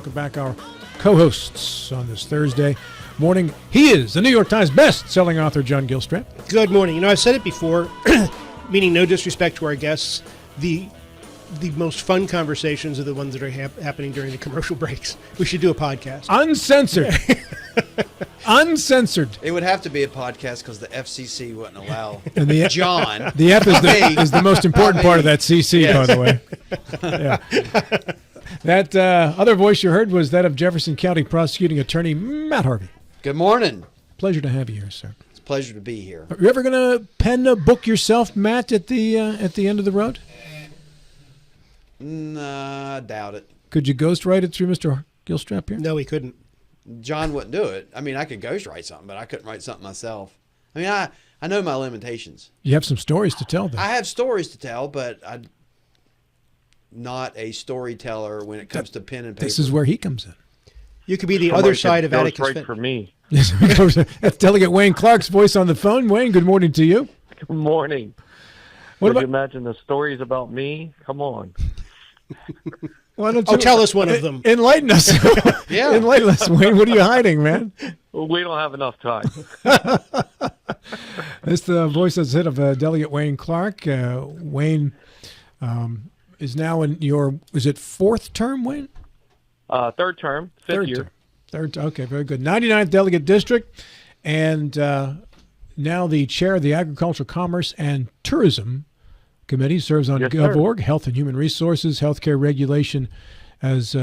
welcome back our co-hosts on this Thursday morning. He is the New York Times best-selling author, John Gilstrap. Good morning. I've said it before, meaning no disrespect to our guests, the most fun conversations are the ones that are happening during the commercial breaks. We should do a podcast. Uncensored. Uncensored. It would have to be a podcast because the FCC wouldn't allow And the John. The F is the most important part of that CC, Yes. by the way. Yeah. That other voice you heard was that of Jefferson County Prosecuting Attorney Matt Harvey. Good morning. Pleasure to have you here, sir. It's a pleasure to be here. Are you ever going to pen a book yourself, Matt, at the end of the road? Nah, I doubt it. Could you ghostwrite it through Mr. Gilstrap here? No, he couldn't. John wouldn't do it. I mean, I could ghostwrite something, but I couldn't write something myself. I mean, I know my limitations. You have some stories to tell, then. I have stories to tell, but I'm not a storyteller when it comes to pen and paper. This is where he comes in. You could be the other side of Atticus right Finch. for me. That's Delegate Wayne Clark's voice on the phone. Wayne, good morning to you. Good morning. What Could about? you imagine the stories about me? Come on. Why don't Oh, tell us one of them. Enlighten us. Yeah. Enlighten us, Wayne. What are you hiding, man? We don't have enough time. That's the voice that's head of Delegate Wayne Clark. Wayne is now in your, is it fourth term, Wayne? Third term, fifth year. Third, okay, very good. 99th Delegate District, and now the chair of the Agricultural, Commerce, and Tourism Committee, serves on Yes, GovOrg, Health and Human Resources, Healthcare Regulation as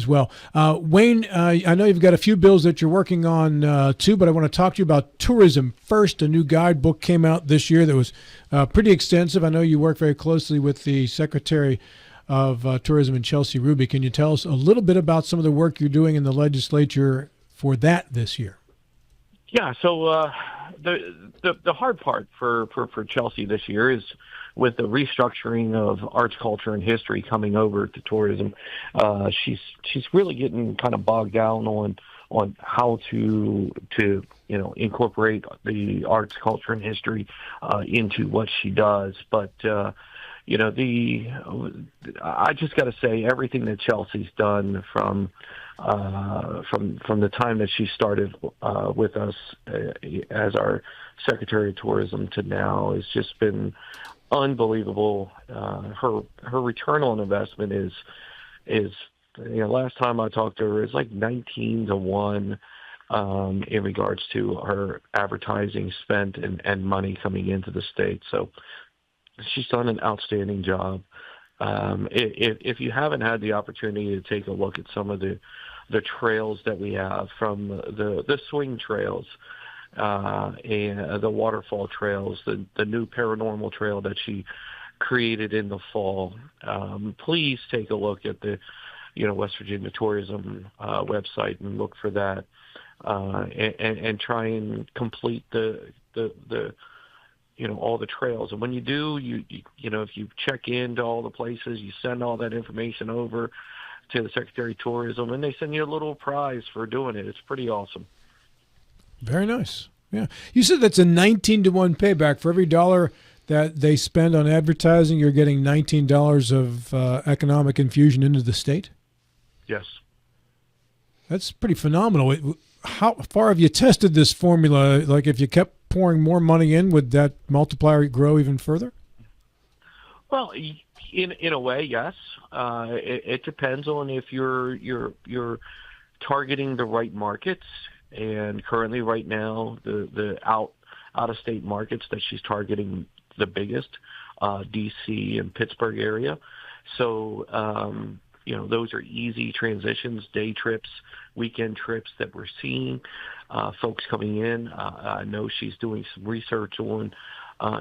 well. Wayne, I know you've got a few bills that you're working on too, but I want to talk to you about tourism first. A new guidebook came out this year that was pretty extensive. I know you work very closely with the Secretary of Tourism and Chelsea Ruby. Can you tell us a little bit about some of the work you're doing in the legislature for that this year? Yeah, so the hard part for Chelsea this year is with the restructuring of arts, culture, and history coming over to tourism. She's really getting kind of bogged down on how to incorporate the arts, culture, and history into what she does. But I just got to say, everything that Chelsea's done from the time that she started with us as our Secretary of Tourism to now has just been unbelievable. Her return on investment is last time I talked to her, it's like 19 to 1 in regards to her advertising spent and money coming into the state. So she's done an outstanding job. If you haven't had the opportunity to take a look at some of the trails that we have, from the swing trails and the waterfall trails, the new paranormal trail that she created in the fall, please take a look at the West Virginia Tourism website and look for that and try and complete the all the trails. And when you do, if you check into all the places, you send all that information over to the Secretary of Tourism, and they send you a little prize for doing it. It's pretty awesome. Very nice. Yeah. You said that's a 19 to 1 payback. For every dollar that they spend on advertising, you're getting $19 of economic infusion into the state? Yes. That's pretty phenomenal. How far have you tested this formula? Like, if you kept pouring more money in, would that multiplier grow even further? Well, in a way, yes. It depends on if you're targeting the right markets. And currently, right now, the out of state markets that she's targeting the biggest, D.C. and Pittsburgh area. So those are easy transitions, day trips, weekend trips that we're seeing. Folks coming in. I know she's doing some research on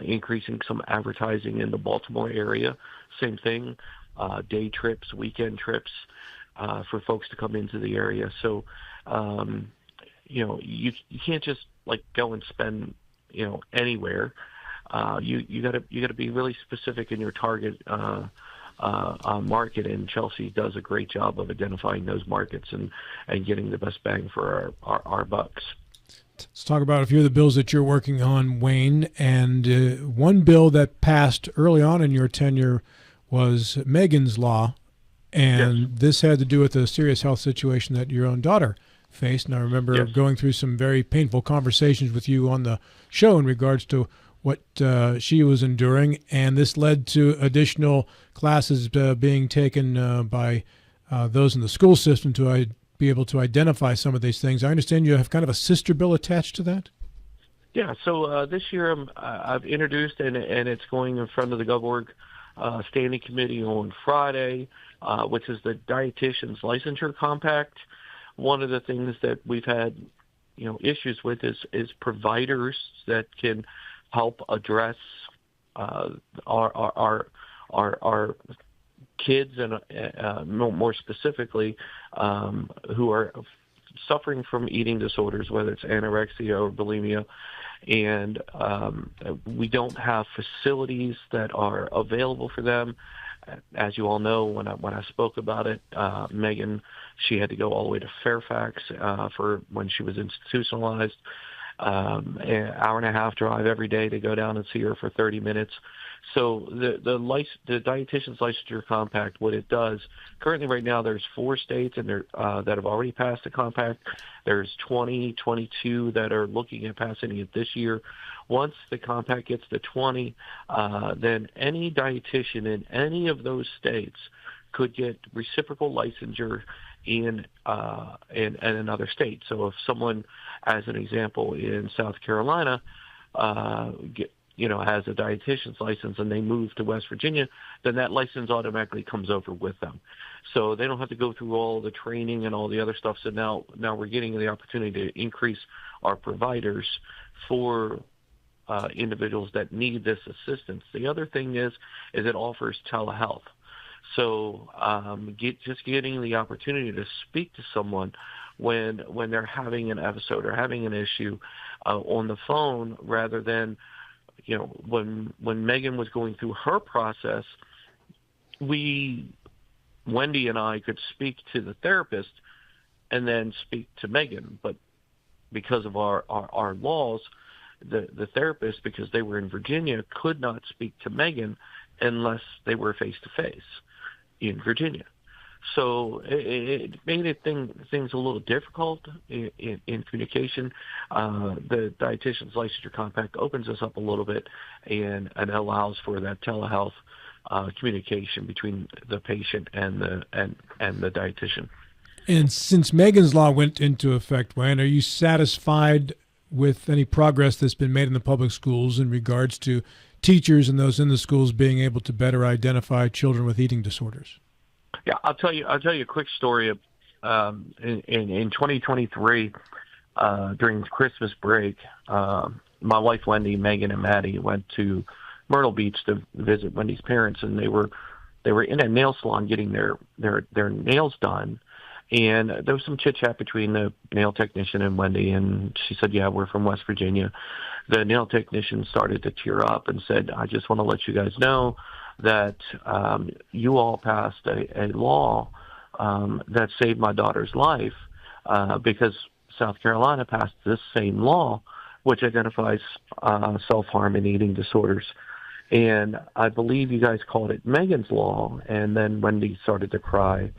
increasing some advertising in the Baltimore area. Same thing, day trips, weekend trips for folks to come into the area. So, you can't just go and spend anywhere. You gotta be really specific in your target market, and Chelsea does a great job of identifying those markets and getting the best bang for our bucks. Let's talk about a few of the bills that you're working on, Wayne. And one bill that passed early on in your tenure was Megan's Law. And this had to do with a serious health situation that your own daughter faced. And I remember going through some very painful conversations with you on the show in regards to what she was enduring. And this led to additional classes being taken by those in the school system to be able to identify some of these things. I understand you have kind of a sister bill attached to that? Yeah, so this year I've introduced, and it's going in front of the GovOrg Standing Committee on Friday, which is the Dietitian's Licensure Compact. One of the things that we've had, issues with is providers that can help address our kids, and more specifically, who are suffering from eating disorders, whether it's anorexia or bulimia. And we don't have facilities that are available for them. As you all know, when I spoke about it, Megan, she had to go all the way to Fairfax for when she was institutionalized. An hour and a half drive every day to go down and see her for 30 minutes. So the Dietitian's Licensure Compact, what it does, currently right now there's 4 states and that have already passed the compact. There's 22 that are looking at passing it this year. Once the compact gets to 20, then any dietitian in any of those states could get reciprocal licensure in another state. So if someone, as an example, in South Carolina, has a dietitian's license and they move to West Virginia, then that license automatically comes over with them. So they don't have to go through all the training and all the other stuff. So now we're getting the opportunity to increase our providers for individuals that need this assistance. The other thing is it offers telehealth. So just getting the opportunity to speak to someone when they're having an episode or having an issue on the phone, rather than when Megan was going through her process, Wendy and I could speak to the therapist and then speak to Megan. But because of our laws, the therapist, because they were in Virginia, could not speak to Megan unless they were face-to-face in Virginia. So it made things a little difficult in communication. The Dietitian's Licensure Compact opens us up a little bit and allows for that telehealth communication between the patient and the dietitian. And since Megan's Law went into effect, Wayne, are you satisfied with any progress that's been made in the public schools in regards to teachers and those in the schools being able to better identify children with eating disorders? Yeah, I'll tell you a quick story. In 2023, during Christmas break, my wife Wendy, Megan, and Maddie went to Myrtle Beach to visit Wendy's parents, and they were in a nail salon getting their nails done. And there was some chit chat between the nail technician and Wendy, and she said, "Yeah, we're from West Virginia." The nail technician started to tear up and said, "I just want to let you guys know that you all passed a law that saved my daughter's life because South Carolina passed this same law, which identifies self-harm and eating disorders. And I believe you guys called it Megan's Law." And then Wendy started to cry,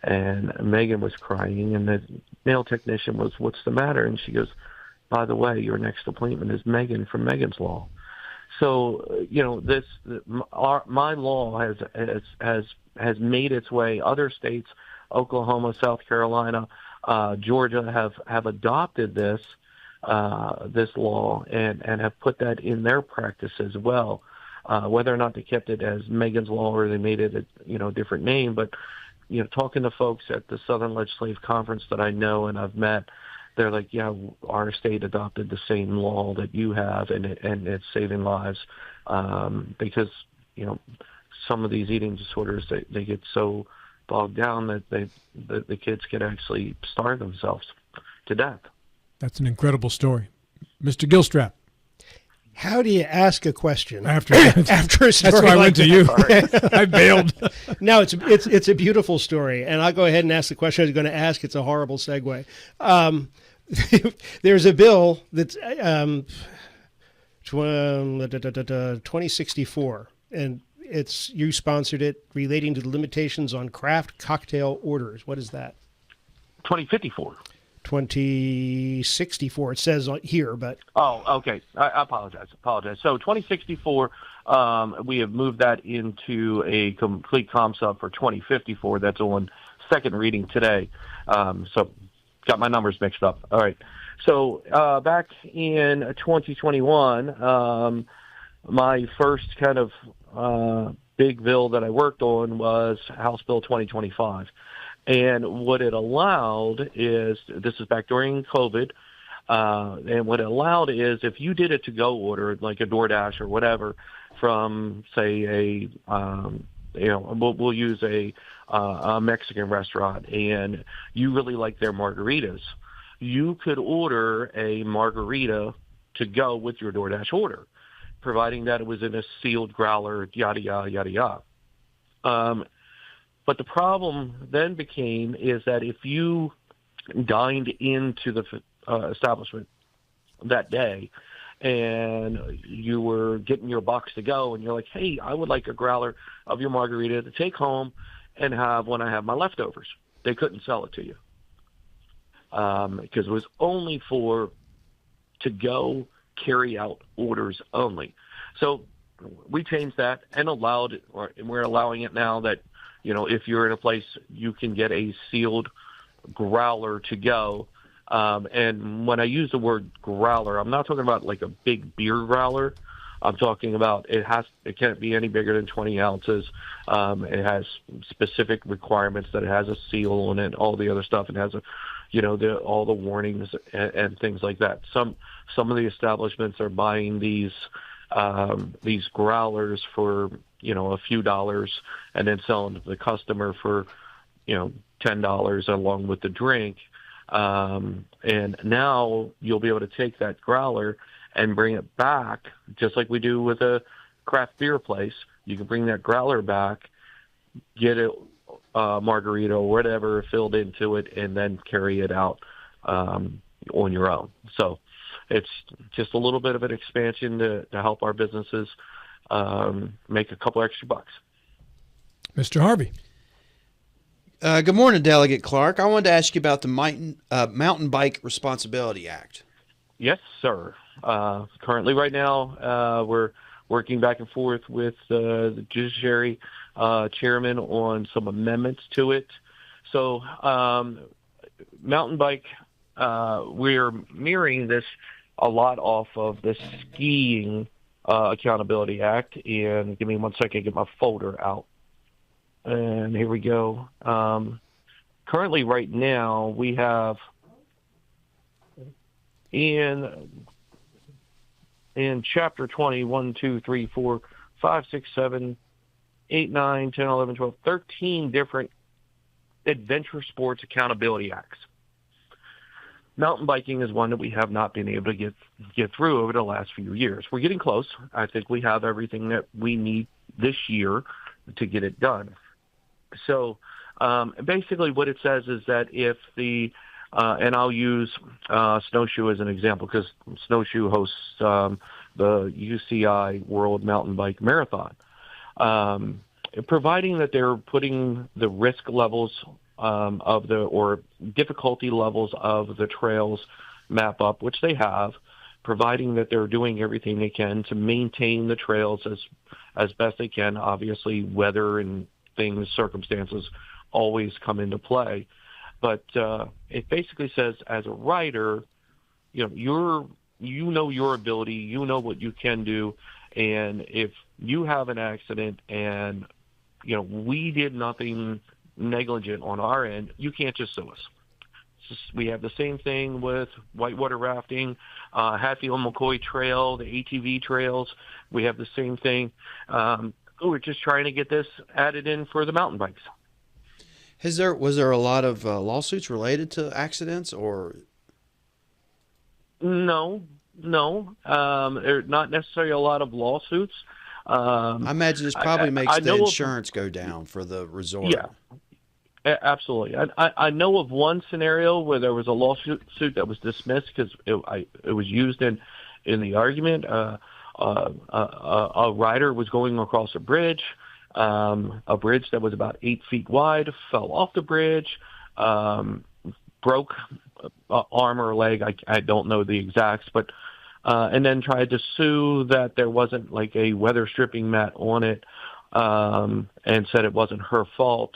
and Megan was crying, and the nail technician was, "What's the matter?" And she goes, "By the way, your next appointment is Megan from Megan's Law." So, my law has made its way. Other states, Oklahoma, South Carolina, Georgia, have adopted this law and have put that in their practice as well. Whether or not they kept it as Megan's Law or they made it a different name, but talking to folks at the Southern Legislative Conference that I know and I've met, they're like, "Yeah, our state adopted the same law that you have, and it's saving lives," because some of these eating disorders they get so bogged down that the kids can actually starve themselves to death. That's an incredible story, Mr. Gilstrap. How do you ask a question After a story? That's why I went to you. I bailed. No, it's a beautiful story, and I'll go ahead and ask the question I was going to ask. It's a horrible segue. There's a bill that's 2064, and you sponsored it, relating to the limitations on craft cocktail orders. What is that? 2054. 2064. It says here, but Oh, okay. I apologize. So 2064, we have moved that into a complete comp sub for 2054. That's on second reading today. So got my numbers mixed up. All right. So back in 2021, my first kind of big bill that I worked on was House Bill 2025. And what it allowed is, this is back during COVID, and what it allowed is if you did a to-go order, like a DoorDash or whatever, from, say, we'll use a Mexican restaurant, and you really like their margaritas, you could order a margarita to go with your DoorDash order, providing that it was in a sealed growler, yada, yada, yada, yada. But the problem then became is that if you dined into the establishment that day and you were getting your box to go and you're like, hey, I would like a growler of your margarita to take home and have when I have my leftovers, they couldn't sell it to you because it was only for to-go carry-out orders only. So we changed that and we're allowing it now that, if you're in a place, you can get a sealed growler to go. And when I use the word growler, I'm not talking about like a big beer growler. I'm talking about it can't be any bigger than 20 ounces. It has specific requirements that it has a seal on it, all the other stuff. It has all the warnings and things like that. Some of the establishments are buying these growlers for a few dollars and then selling to the customer for $10 along with the drink, and now you'll be able to take that growler and bring it back just like we do with a craft beer place. You can bring that growler back, get a margarita or whatever filled into it, and then carry it out on your own. So it's just a little bit of an expansion to help our businesses make a couple extra bucks. Mr. Harvey. Good morning, Delegate Clark. I wanted to ask you about the Mountain Bike Responsibility Act. Yes, sir. Currently, right now, we're working back and forth with the Judiciary Chairman on some amendments to it. So, mountain bike, we're mirroring this a lot off of the Skiing Accountability Act. And give me 1 second to get my folder out. And here we go. Currently, right now, we have in Chapter 20, 1, 2, 3, 4, 5, 6, 7, 8, 9, 10, 11, 12, 13 different adventure sports accountability acts. Mountain biking is one that we have not been able to get through over the last few years. We're getting close. I think we have everything that we need this year to get it done. So basically what it says is that if and I'll use Snowshoe as an example because Snowshoe hosts the UCI World Mountain Bike Marathon. Providing that they're putting the risk levels or difficulty levels of the trails map up, which they have, providing that they're doing everything they can to maintain the trails as best they can. Obviously, weather and circumstances always come into play. But it basically says, as a rider, you know your ability, you know what you can do, and if you have an accident and we did nothing negligent on our end, you can't just sue us. We have the same thing with whitewater rafting, Hatfield McCoy Trail, the ATV trails. We have the same thing. We're just trying to get this added in for the mountain bikes. Was there a lot of lawsuits related to accidents or? No. There's not necessarily a lot of lawsuits. I imagine this probably makes the insurance go down for the resort. Yeah, absolutely. I know of one scenario where there was a lawsuit that was dismissed because it was used in the argument. a rider was going across a bridge that was about 8 feet wide, fell off the bridge, broke arm or leg. I don't know the exacts, but and then tried to sue that there wasn't like a weather stripping mat on it, and said it wasn't her fault.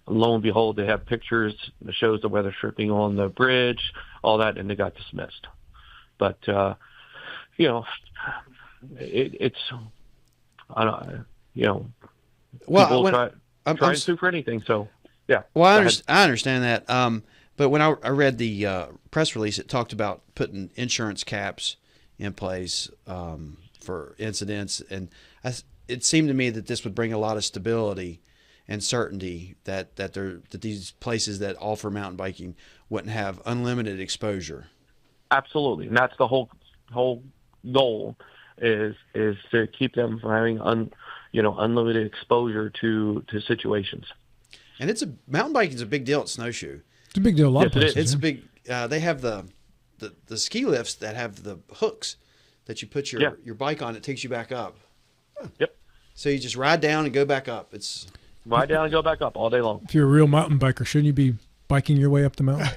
Lo and behold, they have pictures that shows the weather stripping on the bridge, all that, and they got dismissed. But it's I don't, Well, people when, try I'm and sue for anything. So yeah. Well, I understand that. But when I read the press release, it talked about putting insurance caps in place for incidents, and it seemed to me that this would bring a lot of stability and certainty that these places that offer mountain biking wouldn't have unlimited exposure. Absolutely, and that's the whole goal is to keep them from having unlimited exposure to situations. And mountain biking is a big deal at Snowshoe. It's a big deal. A lot of Yes, it places. It's yeah. a big. They have the ski lifts that have the hooks that you put your bike on. It takes you back up. Yep. So you just ride down and go back up. It's Ride down and go back up all day long. If you're a real mountain biker, shouldn't you be biking your way up the mountain?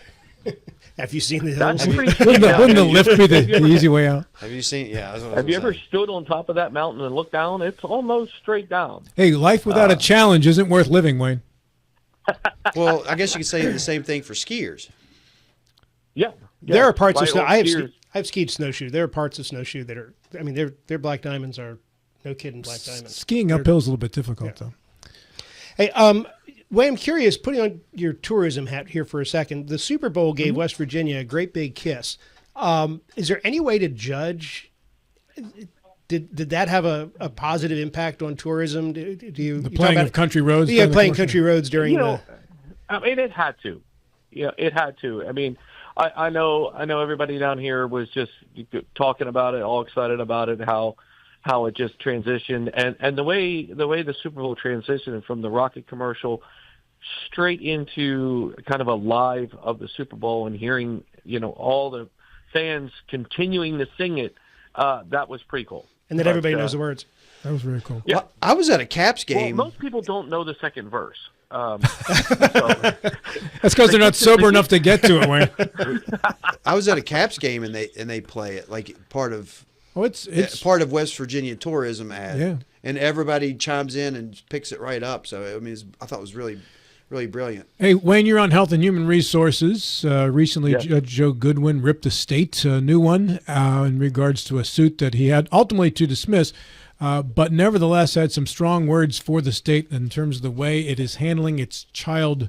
Have you seen the That's hills? pretty. Wouldn't the lift be the easy way out? Have you seen? Yeah. That's what I was Have you gonna ever say. stood on top of that mountain and looked down? It's almost straight down. Hey, life without a challenge isn't worth living, Wayne. Well, I guess you could say the same thing for skiers. Yeah. There are parts of My snow. old I've skiers- skied snowshoe. There are parts of snowshoe that are. I mean, their black diamonds are no kidding black diamonds. Skiing uphill is a little bit difficult, though. Hey, Wayne, I'm curious. Putting on your tourism hat here for a second, the Super Bowl gave West Virginia a great big kiss. Is there any way to judge? Did that have a positive impact on tourism? Do you The you talk playing about of country roads. Yeah, during the playing commercial? country roads during the. I mean, it had to. Yeah, it had to. I mean, I know everybody down here was just talking about it, all excited about it, how it just transitioned, and the way the Super Bowl transitioned from the rocket commercial straight into kind of a live of the Super Bowl and hearing all the fans continuing to sing it, that was pretty cool. And that everybody knows the words. That was very cool. Yeah. Well, I was at a Caps Well, game. most people don't know the second verse. So, That's because they're not sober enough to get to it, Wayne. I was at a Caps game and they play it like part of Oh, it's part of West Virginia tourism ad. Yeah. And everybody chimes in and picks it right up. So I mean, I thought it was really, really brilliant. Hey, Wayne, you're on Health and Human Resources. Recently, Yes. Judge Joe Goodwin ripped a state a new one in regards to a suit that he had ultimately to dismiss, but nevertheless had some strong words for the state in terms of the way it is handling its child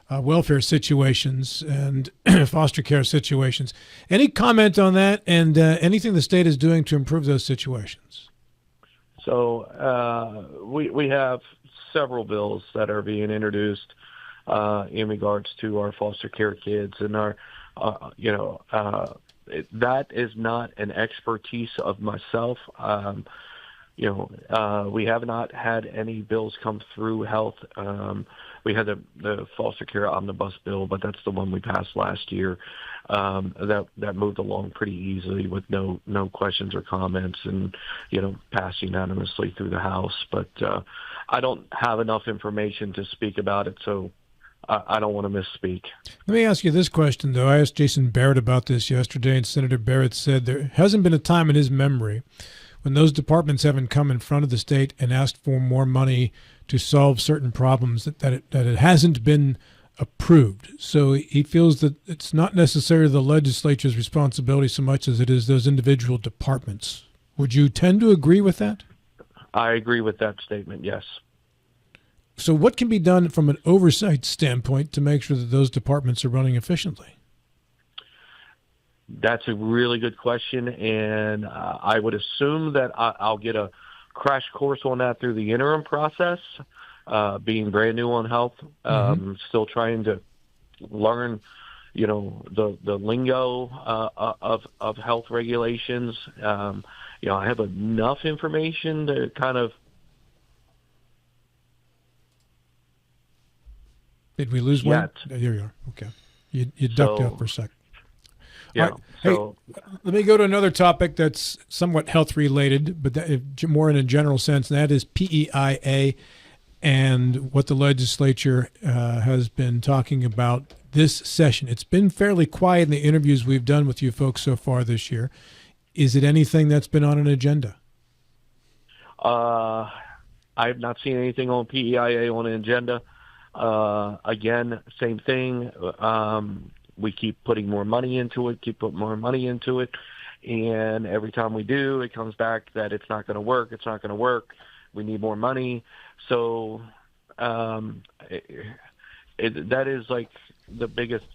welfare situations and foster care situations. Any comment on that and anything the state is doing to improve those situations? So we have several bills that are being introduced in regards to our foster care kids, and our that is not an expertise of myself. We have not had any bills come through health. We had the foster care omnibus bill, but that's the one we passed last year. That moved along pretty easily with no questions or comments, and passed unanimously through the House. But I don't have enough information to speak about it, so I don't want to misspeak. Let me ask you this question, though. I asked Jason Barrett about this yesterday, and Senator Barrett said there hasn't been a time in his memory when those departments haven't come in front of the state and asked for more money to solve certain problems that it hasn't been approved. So he feels that it's not necessarily the legislature's responsibility so much as it is those individual departments. Would you tend to agree with that? I agree with that statement, yes. So what can be done from an oversight standpoint to make sure that those departments are running efficiently? That's a really good question, and I would assume that I'll get a crash course on that through the interim process, being brand new on health, still trying to learn, the lingo of health regulations. I have enough information to kind of. Did we lose one? Yet. Here you are. Okay. You ducked So- out for a sec. Yeah. All right. Hey, So let me go to another topic that's somewhat health related, but more in a general sense, and that is PEIA and what the legislature has been talking about this session. It's been fairly quiet in the interviews we've done with you folks so far this year. Is it anything that's been on an agenda? I've not seen anything on PEIA on an agenda. Again, same thing. We keep putting more money into it, and every time we do, it comes back that it's not going to work. It's not going to work. We need more money. So that is like the biggest,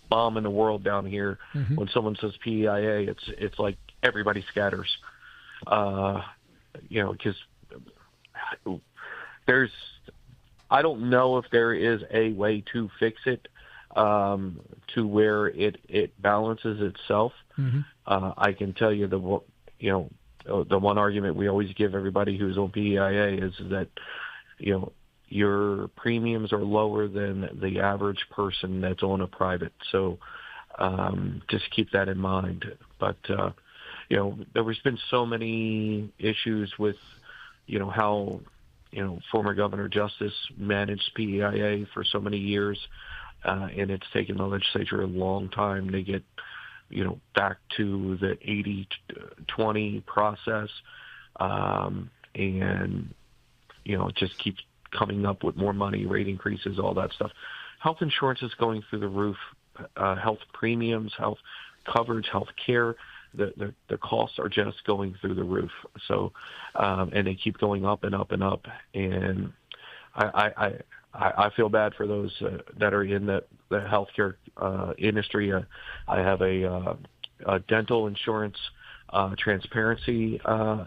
bomb in the world down here. Mm-hmm. When someone says PEIA, it's like everybody scatters. Because I don't know if there is a way to fix it to where it balances itself. Mm-hmm. I can tell you the one argument we always give everybody who's on PEIA is that your premiums are lower than the average person that's on a private. So just keep that in mind. But there's been so many issues with how former Governor Justice managed PEIA for so many years, and it's taken the legislature a long time to get back to the 80-20 process, and it just keeps coming up with more money, rate increases, all that stuff. Health insurance is going through the roof. Health premiums, health coverage, health care, the costs are just going through the roof. So, and they keep going up and up and up. And I feel bad for those that are in the healthcare industry. I have a dental insurance transparency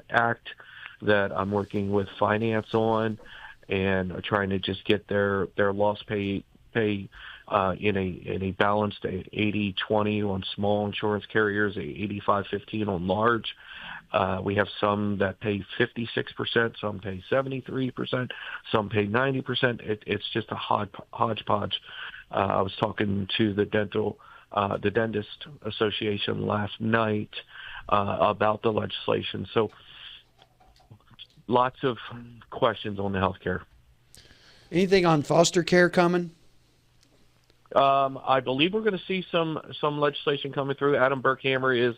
act that I'm working with finance on, and trying to just get their loss pay in a balanced 80-20 on small insurance carriers, 85-15 on large. We have some that pay 56%, some pay 73%, some pay 90%. It's just a hodgepodge. I was talking to the Dentist Association last night about the legislation. So lots of questions on the healthcare. Anything on foster care coming? I believe we're going to see some legislation coming through. Adam Burkhammer is,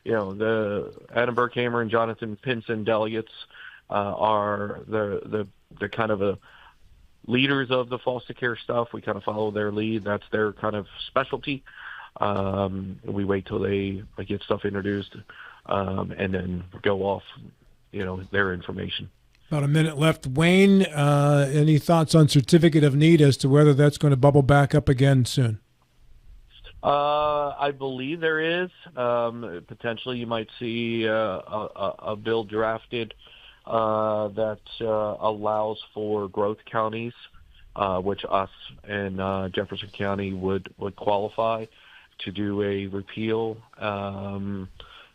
the Adam Burkhammer and Jonathan Pinson delegates are the kind of leaders of the foster care stuff. We kind of follow their lead. That's their kind of specialty. We wait till they get stuff introduced and then go off, their information. About a minute left. Wayne, any thoughts on certificate of need as to whether that's going to bubble back up again soon? I believe there is. Potentially you might see a bill drafted that allows for growth counties, which us and Jefferson County would qualify to do a repeal.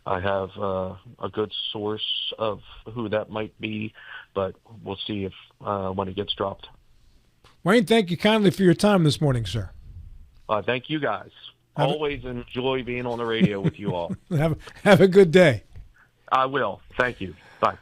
I have a good source of who that might be, but we'll see if when it gets dropped. Wayne, thank you kindly for your time this morning, sir. Thank you, guys. Always enjoy being on the radio with you all. Have a good day. I will. Thank you.